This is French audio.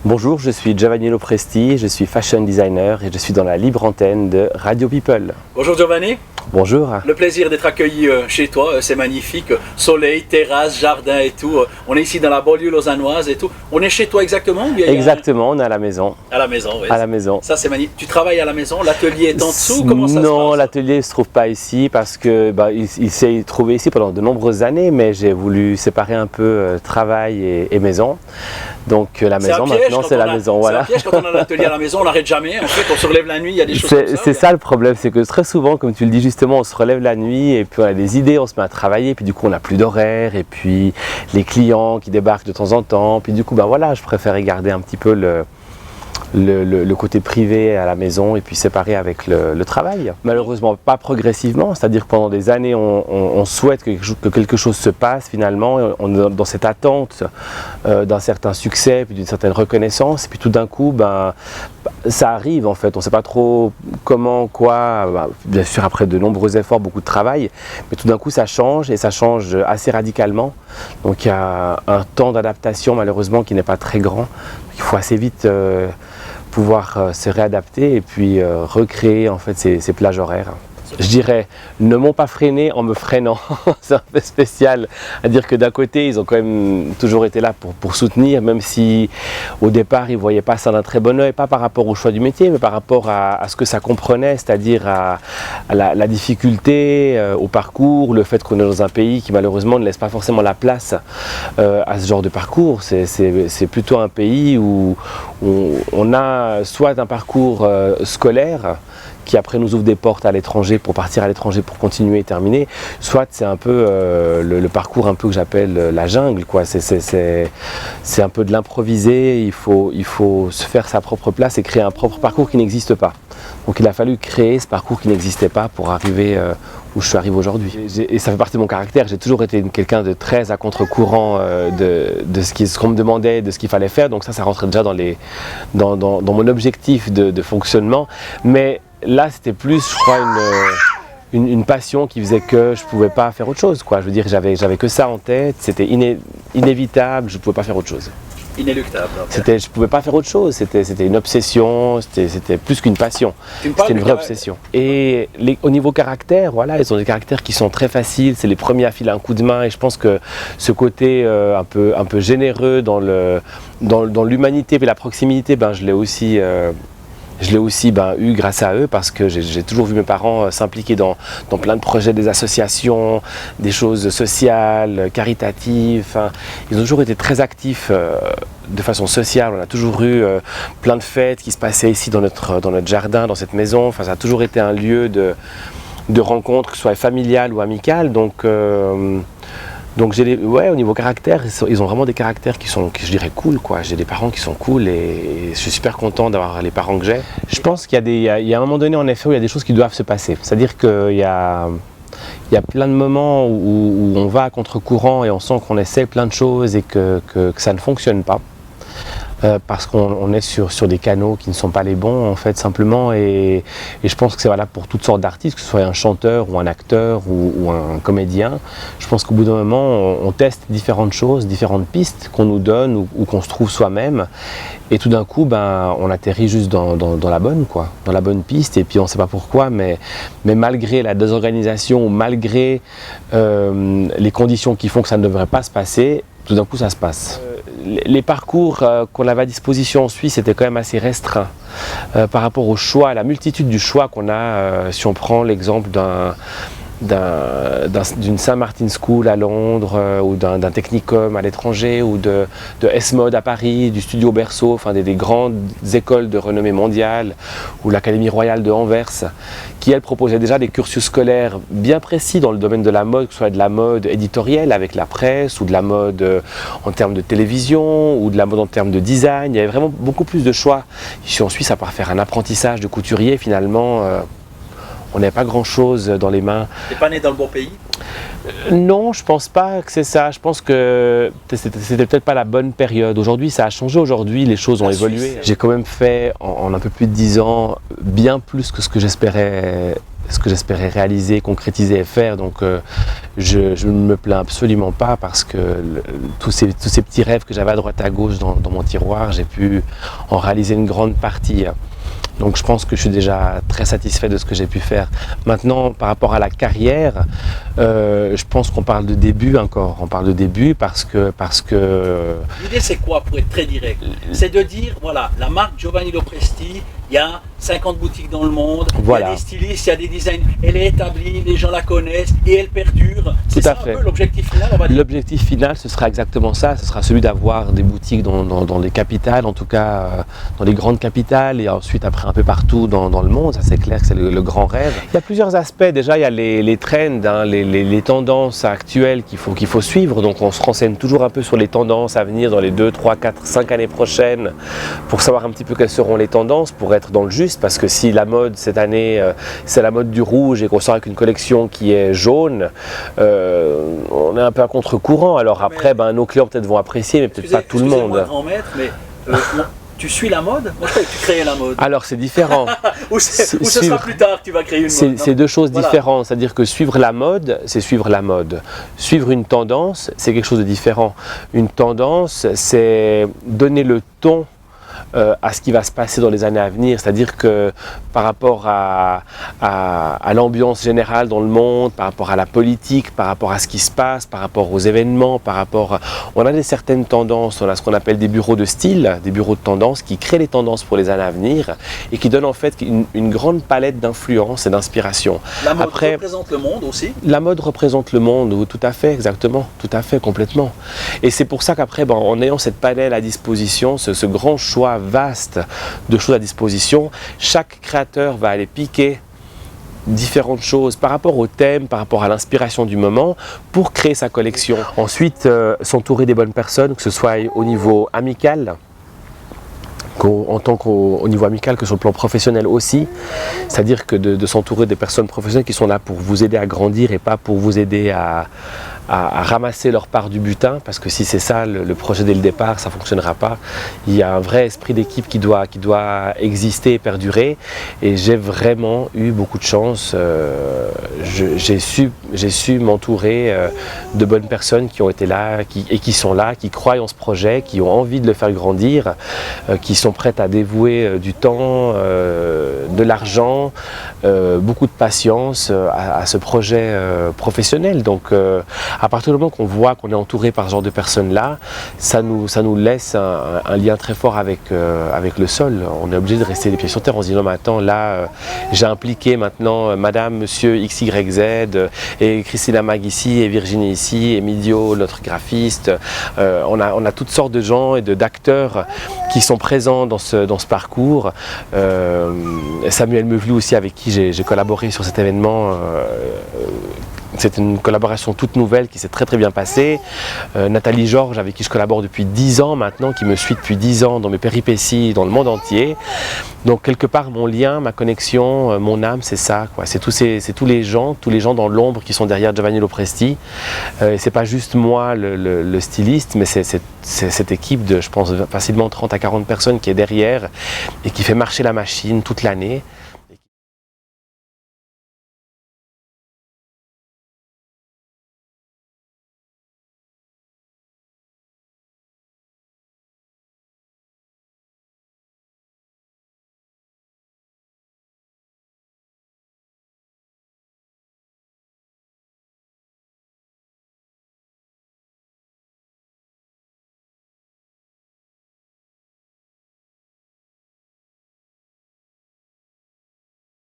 Bonjour, je suis Giovanni Lopresti, je suis fashion designer et je suis dans la libre antenne de Radio People. Bonjour Giovanni. Bonjour. Le plaisir d'être accueilli chez toi, c'est magnifique. Soleil, terrasse, jardin et tout. On est ici dans la banlieue lausannoise et tout. On est chez toi exactement ou bien Exactement, on est à la maison. À la maison, oui. À la maison. Ça c'est magnifique. Tu travailles à la maison, l'atelier est en dessous, comment ça se passe? Non, l'atelier ne se trouve pas ici parce que il s'est trouvé ici pendant de nombreuses années, mais j'ai voulu séparer un peu travail et maison. Donc la maison maintenant c'est la maison. Voilà. C'est un piège quand on a l'atelier à la maison, on n'arrête jamais. En fait, on se relève la nuit, il y a des choses comme ça. C'est ça le problème, c'est que très souvent, comme tu le dis justement, on se relève la nuit et puis on a des idées, on se met à travailler, puis du coup on n'a plus d'horaire et puis les clients qui débarquent de temps en temps, puis du coup voilà, je préférais garder un petit peu le côté privé à la maison et puis séparé avec le travail. Malheureusement pas progressivement, c'est-à-dire que pendant des années on souhaite que quelque chose se passe finalement, on est dans cette attente d'un certain succès puis d'une certaine reconnaissance et puis tout d'un coup ça arrive en fait, on ne sait pas trop comment, quoi, bien sûr après de nombreux efforts, beaucoup de travail, mais tout d'un coup ça change et ça change assez radicalement, donc il y a un temps d'adaptation malheureusement qui n'est pas très grand, il faut assez vite pouvoir se réadapter et puis recréer en fait ces plages horaires. Je dirais, ne m'ont pas freiné en me freinant. C'est un peu spécial à dire que d'un côté, ils ont quand même toujours été là pour soutenir, même si au départ, ils ne voyaient pas ça d'un très bon œil, pas par rapport au choix du métier, mais par rapport à ce que ça comprenait, c'est-à-dire à la difficulté, au parcours, le fait qu'on est dans un pays qui malheureusement ne laisse pas forcément la place à ce genre de parcours. C'est plutôt un pays où on a soit un parcours scolaire, qui après nous ouvre des portes à l'étranger pour partir à l'étranger pour continuer et terminer, soit c'est un peu le parcours un peu que j'appelle la jungle, quoi. C'est un peu de l'improvisé, il faut se faire sa propre place et créer un propre parcours qui n'existe pas. Donc il a fallu créer ce parcours qui n'existait pas pour arriver où je suis arrivé aujourd'hui. Et ça fait partie de mon caractère, j'ai toujours été quelqu'un de très à contre-courant de ce qu'on me demandait, de ce qu'il fallait faire, donc ça rentrait déjà dans mon objectif de fonctionnement. Mais là, c'était plus, je crois, une passion qui faisait que je ne pouvais pas faire autre chose, quoi. Je veux dire, j'avais que ça en tête, c'était inévitable, je ne pouvais pas faire autre chose. Inéluctable. Je ne pouvais pas faire autre chose, c'était une obsession, c'était plus qu'une passion, c'était une vraie obsession. Et au niveau caractère, voilà, ils ont des caractères qui sont très faciles, c'est les premiers à filer un coup de main et je pense que ce côté un peu généreux dans l'humanité et la proximité, je l'ai aussi... eu grâce à eux parce que j'ai toujours vu mes parents s'impliquer dans plein de projets, des associations, des choses sociales, caritatives. Enfin, ils ont toujours été très actifs de façon sociale. On a toujours eu plein de fêtes qui se passaient ici dans notre jardin, dans cette maison. Enfin, ça a toujours été un lieu de rencontre, que ce soit familial ou amical. Donc au niveau caractère, ils ont vraiment des caractères qui je dirais cool, quoi. J'ai des parents qui sont cool et je suis super content d'avoir les parents que j'ai. Je pense qu'il y a un moment donné en effet où il y a des choses qui doivent se passer. C'est-à-dire qu'il y a plein de moments où on va à contre-courant et on sent qu'on essaie plein de choses et que ça ne fonctionne pas. Parce qu'on est sur des canaux qui ne sont pas les bons en fait simplement et je pense que c'est valable pour toutes sortes d'artistes, que ce soit un chanteur ou un acteur ou un comédien. Je pense qu'au bout d'un moment on teste différentes choses, différentes pistes qu'on nous donne ou qu'on se trouve soi-même et tout d'un coup on atterrit juste dans la bonne, quoi, dans la bonne piste et puis on ne sait pas pourquoi mais malgré la désorganisation ou malgré les conditions qui font que ça ne devrait pas se passer, tout d'un coup ça se passe. Les parcours qu'on avait à disposition en Suisse étaient quand même assez restreints par rapport au choix, à la multitude du choix qu'on a. Si on prend l'exemple d'une Saint Martin School à Londres ou d'un technicum à l'étranger ou de S-Mode à Paris, du Studio Berceau, enfin des grandes écoles de renommée mondiale ou l'Académie royale de Anvers qui elles proposaient déjà des cursus scolaires bien précis dans le domaine de la mode, que ce soit de la mode éditoriale avec la presse ou de la mode en termes de télévision ou de la mode en termes de design. Il y avait vraiment beaucoup plus de choix. Ici en Suisse, à part faire un apprentissage de couturier, finalement on n'avait pas grand-chose dans les mains. T'es pas né dans le bon pays? Non, je pense pas que c'est ça. Je pense que c'était peut-être pas la bonne période. Aujourd'hui, ça a changé. Aujourd'hui, les choses ont évolué. J'ai quand même fait, en un peu plus de 10 ans, bien plus que ce que j'espérais ce que j'espérais réaliser, concrétiser et faire. Donc je ne me plains absolument pas parce que tous ces petits rêves que j'avais à droite à gauche dans mon tiroir, j'ai pu en réaliser une grande partie. Donc je pense que je suis déjà très satisfait de ce que j'ai pu faire. Maintenant, par rapport à la carrière, je pense qu'on parle de début encore. On parle de début parce que L'idée c'est quoi, pour être très direct? C'est de dire, voilà, la marque Giovanni Lopresti, il y a 50 boutiques dans le monde, voilà. Il y a des stylistes, il y a des designs, elle est établie, les gens la connaissent et elle perdure. C'est ça un peu l'objectif final, on va dire. L'objectif final, ce sera exactement ça, ce sera celui d'avoir des boutiques dans les capitales, en tout cas dans les grandes capitales, et ensuite après un peu partout dans le monde. Ça c'est clair que c'est le grand rêve. Il y a plusieurs aspects. Déjà il y a les trends, hein, les tendances actuelles qu'il faut suivre. Donc on se renseigne toujours un peu sur les tendances à venir dans les 2, 3, 4, 5 années prochaines pour savoir un petit peu quelles seront les tendances, pour être dans le juste. Parce que si la mode cette année c'est la mode du rouge et qu'on sort avec une collection qui est jaune, on est un peu à contre-courant. Alors après nos clients peut-être vont apprécier, mais peut-être pas tout le monde. Grand maître, mais tu suis la mode? Moi je croyais que tu créais la mode. Alors c'est différent. Ou ce sera plus tard que tu vas créer une mode. C'est deux choses différentes. C'est-à-dire que suivre la mode, c'est suivre la mode. Suivre une tendance, c'est quelque chose de différent. Une tendance, c'est donner le ton à ce qui va se passer dans les années à venir, c'est-à-dire que par rapport à l'ambiance générale dans le monde, par rapport à la politique, par rapport à ce qui se passe, par rapport aux événements, on a certaines tendances, on a ce qu'on appelle des bureaux de style, des bureaux de tendance qui créent les tendances pour les années à venir et qui donnent en fait une grande palette d'influence et d'inspiration. La mode représente le monde aussi? La mode représente le monde, oui, tout à fait, exactement, tout à fait, complètement. Et c'est pour ça qu'après, en ayant cette panel à disposition, ce grand choix vaste de choses à disposition, chaque créateur va aller piquer différentes choses par rapport au thème, par rapport à l'inspiration du moment pour créer sa collection. Ensuite, s'entourer des bonnes personnes, que ce soit au niveau amical, en tant qu'au niveau amical que sur le plan professionnel aussi, c'est-à-dire que de s'entourer des personnes professionnelles qui sont là pour vous aider à grandir et pas pour vous aider à ramasser leur part du butin, parce que si c'est ça le projet dès le départ, ça ne fonctionnera pas. Il y a un vrai esprit d'équipe qui doit exister et perdurer, et j'ai vraiment eu beaucoup de chance. J'ai su m'entourer de bonnes personnes qui ont été là et qui sont là, qui croient en ce projet, qui ont envie de le faire grandir, qui sont prêtes à dévouer du temps, de l'argent, beaucoup de patience à ce projet professionnel. Donc à partir du moment qu'on voit qu'on est entouré par ce genre de personnes-là, ça nous laisse un lien très fort avec le sol. On est obligé de rester les pieds sur terre. On se dit non mais attends, là j'ai impliqué maintenant madame, monsieur XYZ et Christina Mag ici et Virginie ici et Midio, notre graphiste. On a toutes sortes de gens et d'acteurs qui sont présents dans ce parcours. Samuel Mevlou aussi, avec qui j'ai collaboré sur cet événement. C'est une collaboration toute nouvelle qui s'est très bien passée. Nathalie Georges, avec qui je collabore depuis 10 ans maintenant, qui me suit depuis 10 ans dans mes péripéties dans le monde entier. Donc quelque part mon lien, ma connexion, mon âme, c'est ça, quoi. C'est tous les gens dans l'ombre qui sont derrière Giovanni Lopresti. C'est pas juste moi le styliste, mais c'est cette équipe de, je pense, facilement 30 à 40 personnes qui est derrière et qui fait marcher la machine toute l'année.